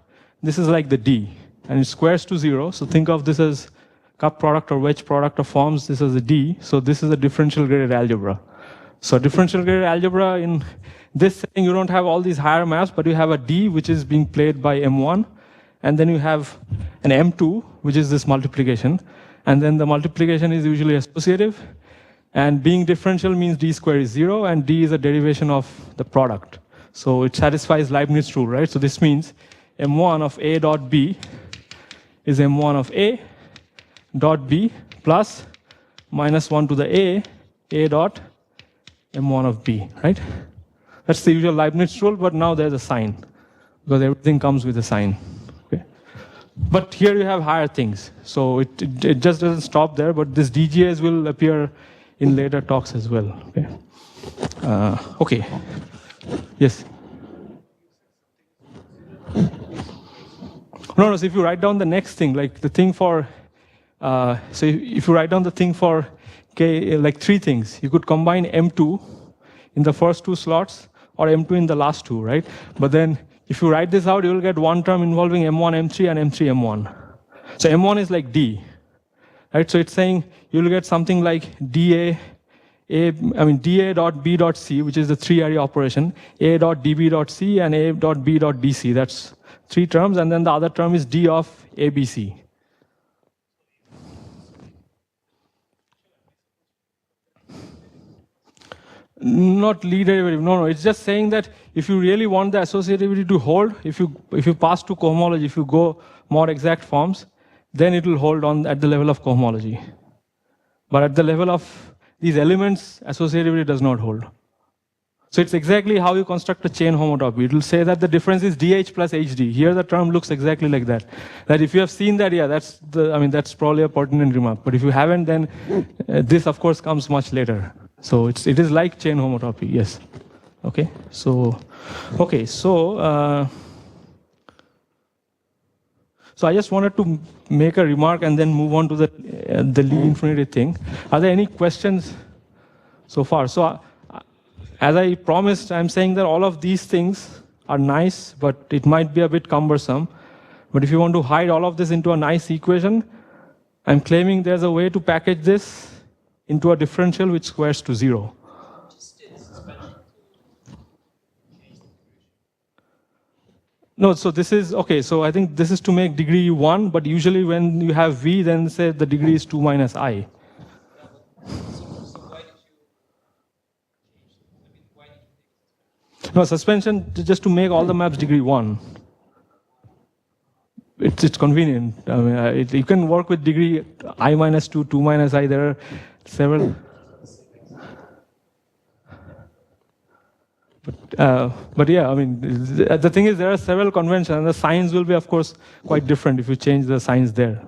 This is like the d, and it squares to 0. So think of this as cup product or wedge product of forms. This is a d. So this is a differential graded algebra. So differential graded algebra, in this setting, you don't have all these higher maps, but you have a d which is being played by m1. And then you have an m2, which is this multiplication. And then the multiplication is usually associative. And being differential means d squared is 0, and d is a derivation of the product. So it satisfies Leibniz rule, right? So this means m1 of a dot b is m1 of a dot b plus minus 1 to the a dot m1 of b, right? That's the usual Leibniz rule, but now there's a sign, because everything comes with a sign. But here you have higher things. So it just doesn't stop there, but this DGAs will appear in later talks as well. Okay. Okay. Yes? No, so if you write down the next thing, like the thing for, so if you write down the thing for K, like 3 things, you could combine M2 in the first 2 slots or M2 in the last 2, right? But then if you write this out, you will get one term involving M1, M3, and M3, M1. So M1 is like D, right? So it's saying you will get something like DA dot B dot C, which is the 3-array operation, A dot DB dot C, and A dot B dot DC. That's 3 terms, and then the other term is D of ABC. Not lead derivative, no, it's just saying that if you really want the associativity to hold, if you pass to cohomology, if you go more exact forms, then it will hold on at the level of cohomology. But at the level of these elements, associativity does not hold. So it's exactly how you construct a chain homotopy. It will say that the difference is DH plus HD. Here the term looks exactly like that. That if you have seen that, yeah, that's probably a pertinent remark. But if you haven't, then this of course comes much later. So it is like chain homotopy, yes. Okay, so I just wanted to make a remark and then move on to the Lie infinity thing. Are there any questions so far? So as I promised, I'm saying that all of these things are nice, but it might be a bit cumbersome. But if you want to hide all of this into a nice equation, I'm claiming there's a way to package this into a differential which squares to 0. No, so this is, okay, so I think this is to make degree 1, but usually when you have V, then say the degree is 2 minus I. No, suspension just to make all the maps degree 1. It's convenient. I mean, you can work with degree I minus 2, 2 minus I. There are several. But yeah, I mean, the thing is there are several conventions, and the signs will be, of course, quite different if you change the signs there.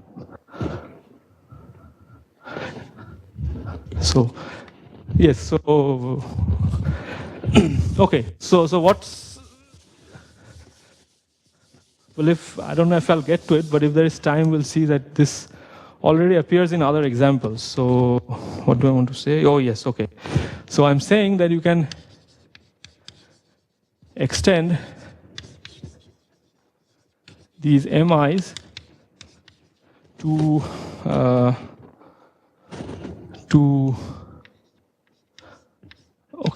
So, yes, so, okay, so what's, well, I don't know if I'll get to it, but if there is time, we'll see that this already appears in other examples. So what do I want to say? Oh, yes, okay. So I'm saying that you can extend these MIs to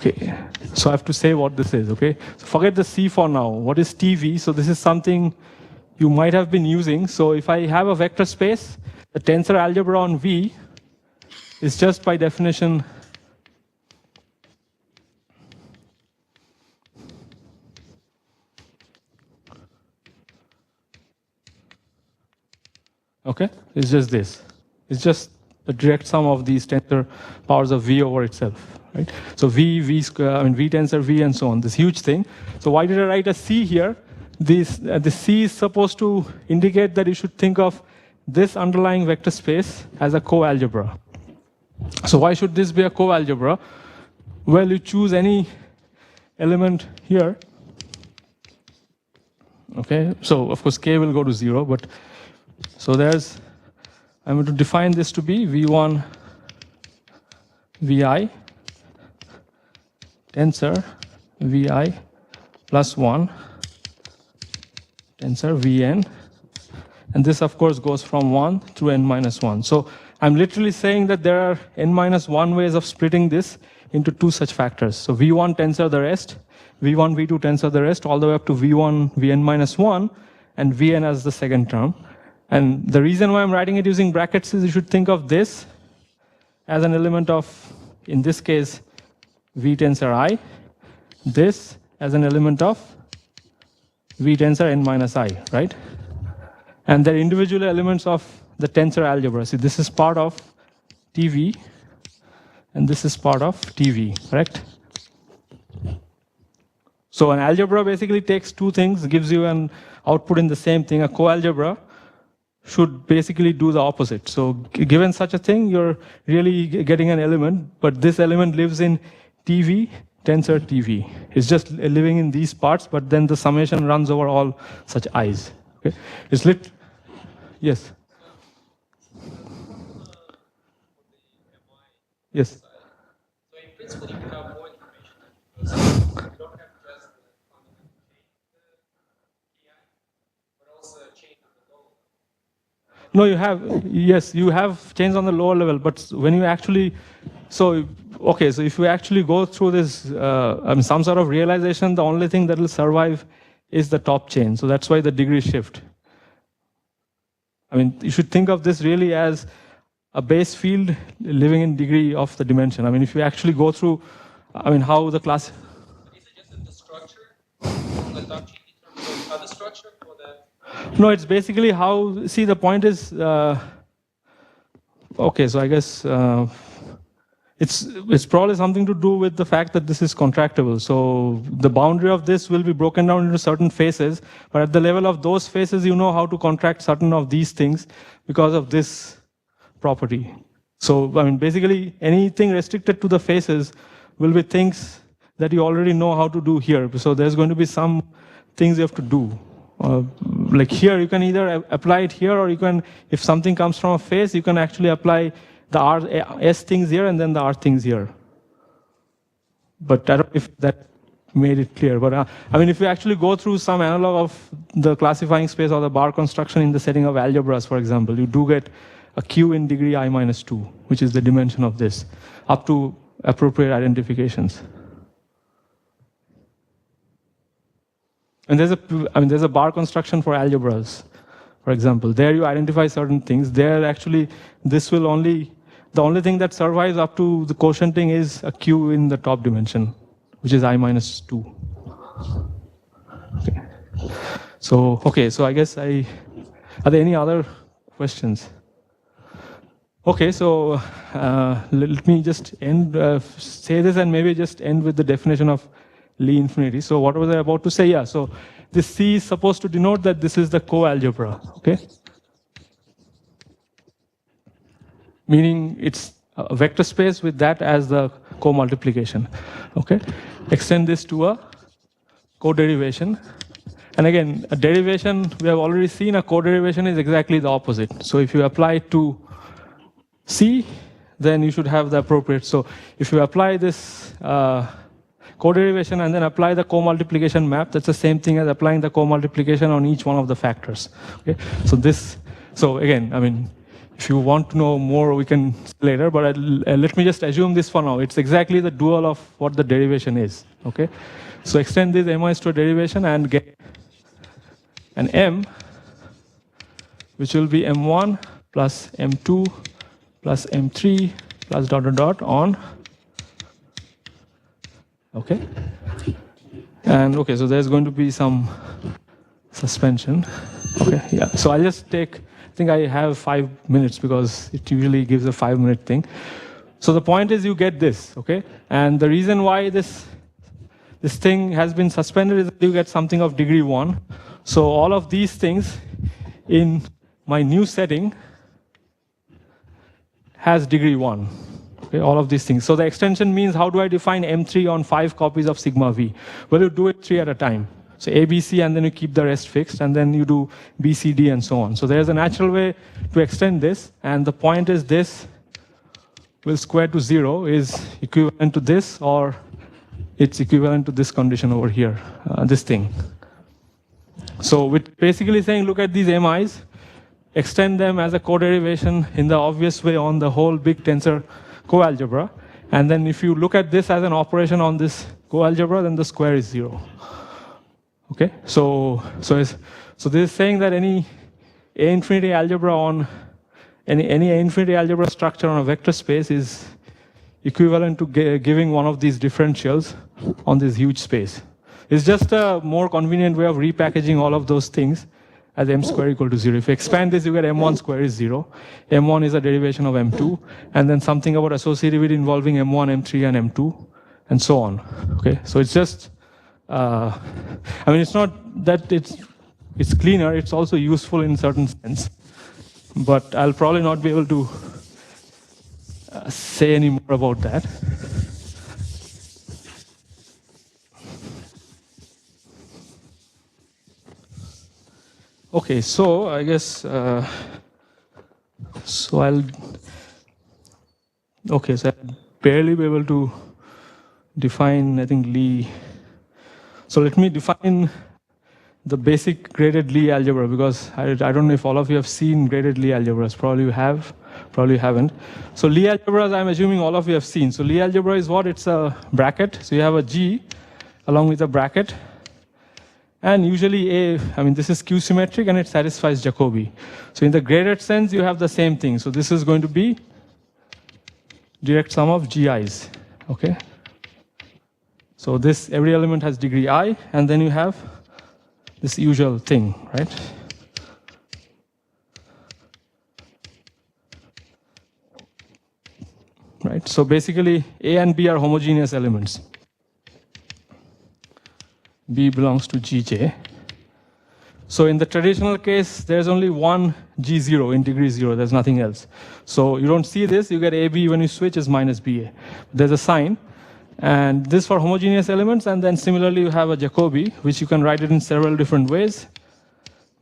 Okay, so I have to say what this is, okay? So forget the C for now. What is TV? So this is something you might have been using. So if I have a vector space, the tensor algebra on V is just by definition okay, it's just this. It's just the direct sum of these tensor powers of V over itself, right? So V, V square, I mean V tensor V and so on, this huge thing. So why did I write a C here? This, the C is supposed to indicate that you should think of this underlying vector space as a co-algebra. So why should this be a co-algebra? Well, you choose any element here. Okay, so of course K will go to 0, but so there's, I'm going to define this to be V1 Vi tensor Vi plus 1 tensor Vn, and this of course goes from 1 to n minus 1. So I'm literally saying that there are n minus 1 ways of splitting this into two such factors. So V1 tensor the rest, V1 V2 tensor the rest, all the way up to V1 Vn minus 1, and Vn as the second term. And the reason why I'm writing it using brackets is you should think of this as an element of, in this case, V tensor I, this as an element of V tensor n minus I, right? And they're individual elements of the tensor algebra. See, this is part of TV, and this is part of TV, correct? So an algebra basically takes two things, gives you an output in the same thing. A co-algebra should basically do the opposite. So given such a thing, you're really getting an element, but this element lives in TV, tensor TV. It's just living in these parts, but then the summation runs over all such i's. Okay? It's lit. Yes. Yes. So in principle, you can have more information. You don't have just the fundamental chain, the PI, but also a chain on the lower level. No, you have, yes, you have chains on the lower level, but when you actually, so, okay, so if you actually go through this, some sort of realization, the only thing that will survive is the top chain. So that's why the degree shift. I mean, you should think of this really as a base field living in degree of the dimension. I mean, if you actually go through, I mean, how the class. Is it just that the structure on the top chain determines the other structure for that? No, it's basically how, see, the point is, okay, so I guess it's probably something to do with the fact that this is contractible. So the boundary of this will be broken down into certain faces, but at the level of those faces, you know how to contract certain of these things because of this property. So, I mean, basically anything restricted to the faces will be things that you already know how to do here. So there's going to be some things you have to do. Like here, you can either apply it here, or you can, if something comes from a face, you can actually apply the S things here and then the R things here. But I don't know if that made it clear. But I mean, if you actually go through some analog of the classifying space or the bar construction in the setting of algebras, for example, you do get a Q in degree I minus 2, which is the dimension of this, up to appropriate identifications. And there's a bar construction for algebras, for example. There you identify certain things. There actually, this will only, the only thing that survives up to the quotienting is a Q in the top dimension, which is I minus 2. Okay. So, okay, so I guess are there any other questions? Okay, so let me just end, say this and maybe just end with the definition of Lie infinity. So what was I about to say? Yeah, so this C is supposed to denote that this is the co-algebra, okay? Meaning it's a vector space with that as the co-multiplication, okay? Extend this to a co-derivation. And again, a derivation, we have already seen a co-derivation is exactly the opposite. So if you apply it to C, then you should have the appropriate. So if you apply this co-derivation and then apply the co-multiplication map, that's the same thing as applying the co-multiplication on each one of the factors. Okay? So again, I mean, If you want to know more, we can later, but let me just assume this for now. It's exactly the dual of what the derivation is, okay? So extend these mi's to a derivation and get an m, which will be m1 plus m2 plus m3 plus dot dot dot on, okay? And okay, so there's going to be some suspension. Okay, yeah. So I'll just take, I think I have 5 minutes because it usually gives a 5-minute thing. So the point is you get this, okay? And the reason why this thing has been suspended is that you get something of degree 1. So all of these things in my new setting has degree 1. Okay, all of these things. So the extension means how do I define M3 on 5 copies of sigma V? Well, you do it 3 at a time. So A, B, C, and then you keep the rest fixed, and then you do B, C, D, and so on. So there's a natural way to extend this, and the point is this will square to 0 is equivalent to this, or it's equivalent to this condition over here, this thing. So we're basically saying, look at these MIs, extend them as a co-derivation in the obvious way on the whole big tensor coalgebra, and then if you look at this as an operation on this coalgebra, then the square is 0. Okay, so this is saying that any A infinity algebra on any A infinity algebra structure on a vector space is equivalent to giving one of these differentials on this huge space. It's just a more convenient way of repackaging all of those things as m square equal to 0. If you expand this, you get m1 square is 0. m1 is a derivation of m2, and then something about associativity involving m1, m3, and m2, and so on. Okay, so it's just, I mean, it's not that it's cleaner, it's also useful in certain sense. But I'll probably not be able to say any more about that. Okay, so I guess, so I'll barely be able to define, I think, Lie. So let me define the basic graded Lie algebra, because I don't know if all of you have seen graded Lie algebras. Probably you have, probably you haven't. So Lie algebras, I'm assuming all of you have seen. So Lie algebra is what? It's a bracket. So you have a G along with a bracket. And usually this is Q symmetric and it satisfies Jacobi. So in the graded sense, you have the same thing. So this is going to be direct sum of GIs, okay? So this, every element has degree I, and then you have this usual thing, right? Right, so basically A and B are homogeneous elements. B belongs to Gj. So in the traditional case, there's only one G0 in degree 0, there's nothing else. So you don't see this, you get AB when you switch is minus BA. There's a sign, and this for homogeneous elements, and then similarly you have a Jacobi, which you can write it in several different ways.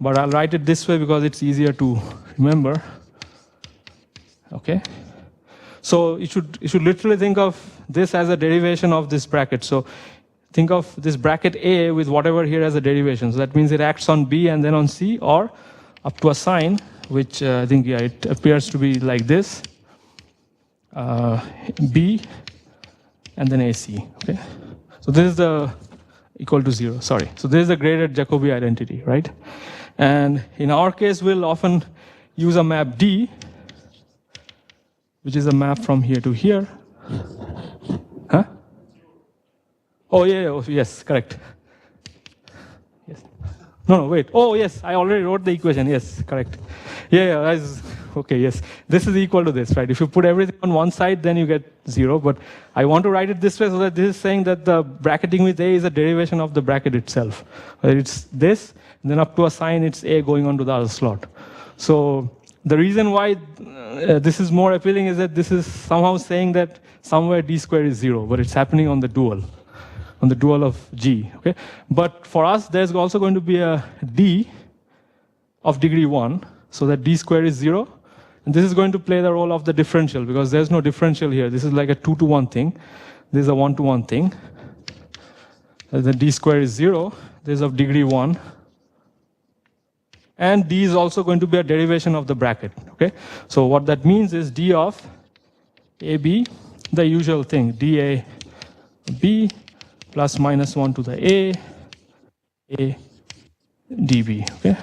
But I'll write it this way because it's easier to remember. Okay. So you should literally think of this as a derivation of this bracket. So think of this bracket A with whatever here as a derivation. So that means it acts on B and then on C, or up to a sign, which I think, yeah, it appears to be like this. B and then AC, okay? So this is the equal to 0, sorry. So this is the graded Jacobi identity, right? And in our case, we'll often use a map D, which is a map from here to here. Huh? Oh, yeah, oh, yes, correct. Yes. No, wait. Oh, yes, I already wrote the equation. Yes, correct. Yeah, okay, yes. This is equal to this, right? If you put everything on one side, then you get 0. But I want to write it this way so that this is saying that the bracketing with A is a derivation of the bracket itself. It's this, and then up to a sign, it's A going on to the other slot. So the reason why this is more appealing is that this is somehow saying that somewhere D square is 0, but it's happening on the dual. On the dual of G, okay? But for us, there's also going to be a D of degree 1, so that D square is 0. And this is going to play the role of the differential, because there's no differential here. This is like a 2-to-1 thing. This is a 1-to-1 thing. The D square is 0. This is of degree 1. And D is also going to be a derivation of the bracket. Okay? So what that means is D of AB, the usual thing, dA B plus minus 1 to the A dB. Okay?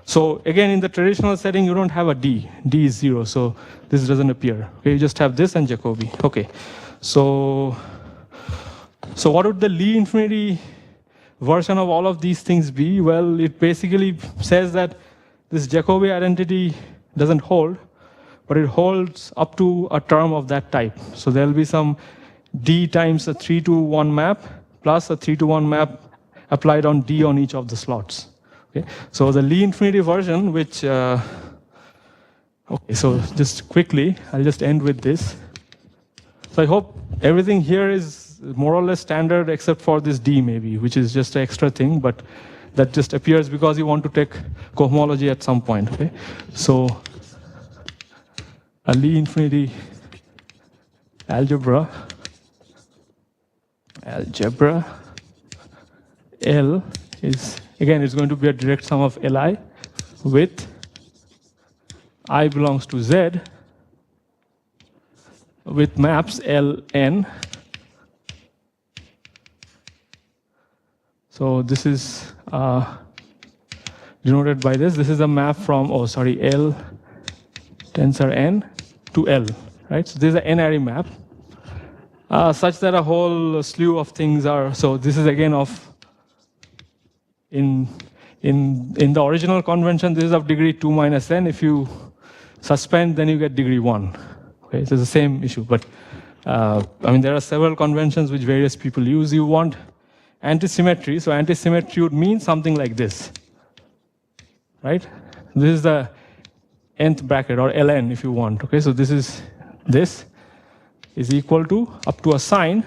So again, in the traditional setting, you don't have a D. D is 0, so this doesn't appear. Okay? You just have this and Jacobi. Okay. So what would the Lie infinity version of all of these things be? Well, it basically says that this Jacobi identity doesn't hold, but it holds up to a term of that type. So there'll be some D times a 3-to-1 map plus a 3-to-1 map applied on D on each of the slots. Okay? So the Lie infinity version, which, okay, so just quickly, I'll just end with this. So I hope everything here is more or less standard except for this D maybe, which is just an extra thing, but that just appears because you want to take cohomology at some point. Okay? So a Lie infinity algebra L is, again, it's going to be a direct sum of Li with I belongs to Z with maps Ln. So this is denoted by this. This is a map from, L tensor n to L, right? So this is an n-array map such that a whole slew of things are, so this is again of, in the original convention, this is of degree 2 minus n. If you suspend, then you get degree 1. Okay, so it's the same issue, but I mean, there are several conventions which various people use. You want anti-symmetry, so anti-symmetry would mean something like this, right? This is the nth bracket, or Ln if you want. Okay, so this is equal to, up to a sign,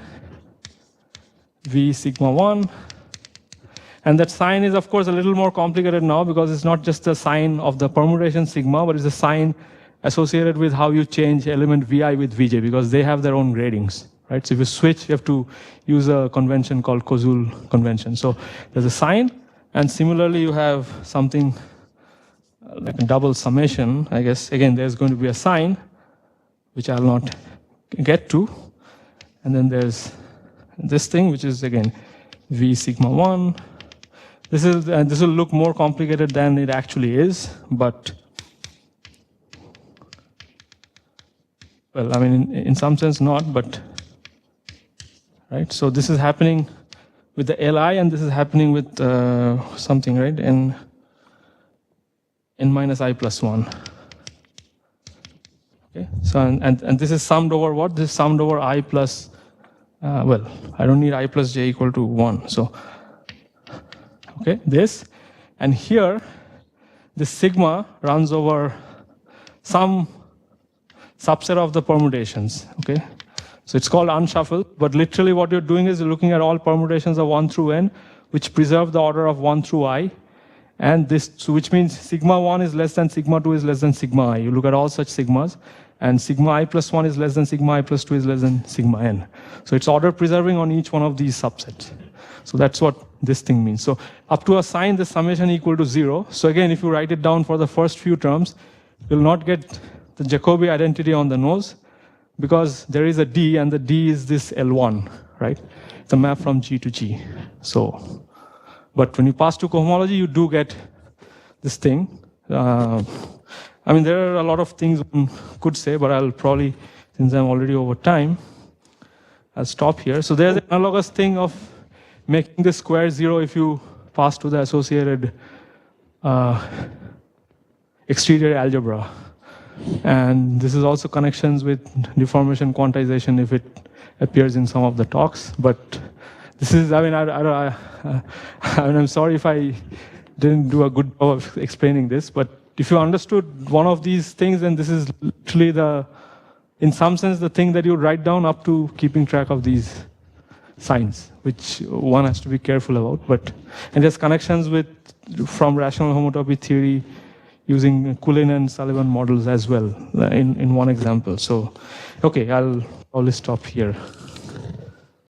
V sigma 1. And that sign is, of course, a little more complicated now because it's not just the sign of the permutation sigma, but it's a sign associated with how you change element Vi with Vj, because they have their own gradings, right? So if you switch, you have to use a convention called Koszul convention. So there's a sign, and similarly, you have something like a double summation. I guess, again, there's going to be a sign, which I'll not get to. And then there's this thing, which is, again, V sigma 1. This will look more complicated than it actually is, but, well, I mean, in some sense not, but, right? So this is happening with the Li, and this is happening with something, right? N minus I plus 1. Okay, so, and this is summed over what? This is summed over I plus, well, I don't need I plus j equal to 1, so, okay, this, and here, this sigma runs over some subset of the permutations, okay? So it's called unshuffle, but literally what you're doing is you're looking at all permutations of 1 through n, which preserve the order of 1 through I, and this, so which means sigma 1 is less than sigma 2 is less than sigma I. You look at all such sigmas, and sigma I plus 1 is less than sigma I plus 2 is less than sigma n. So it's order preserving on each one of these subsets. So that's what this thing means. So up to a sign, the summation equal to 0. So again, if you write it down for the first few terms, you'll not get the Jacobi identity on the nose because there is a D, and the D is this L1, right? It's a map from G to G. So, but when you pass to cohomology, you do get this thing. I mean, there are a lot of things one could say, but I'll probably, since I'm already over time, I'll stop here. So there's an analogous thing of making the square 0 if you pass to the associated exterior algebra. And this is also connections with deformation quantization if it appears in some of the talks. But this is, I mean, I'm sorry if I didn't do a good job of explaining this, but if you understood one of these things, then this is literally the, in some sense, the thing that you write down up to keeping track of these signs, which one has to be careful about. But, and there's connections with, from rational homotopy theory using Cullen and Sullivan models as well in one example. So, okay, I'll probably stop here.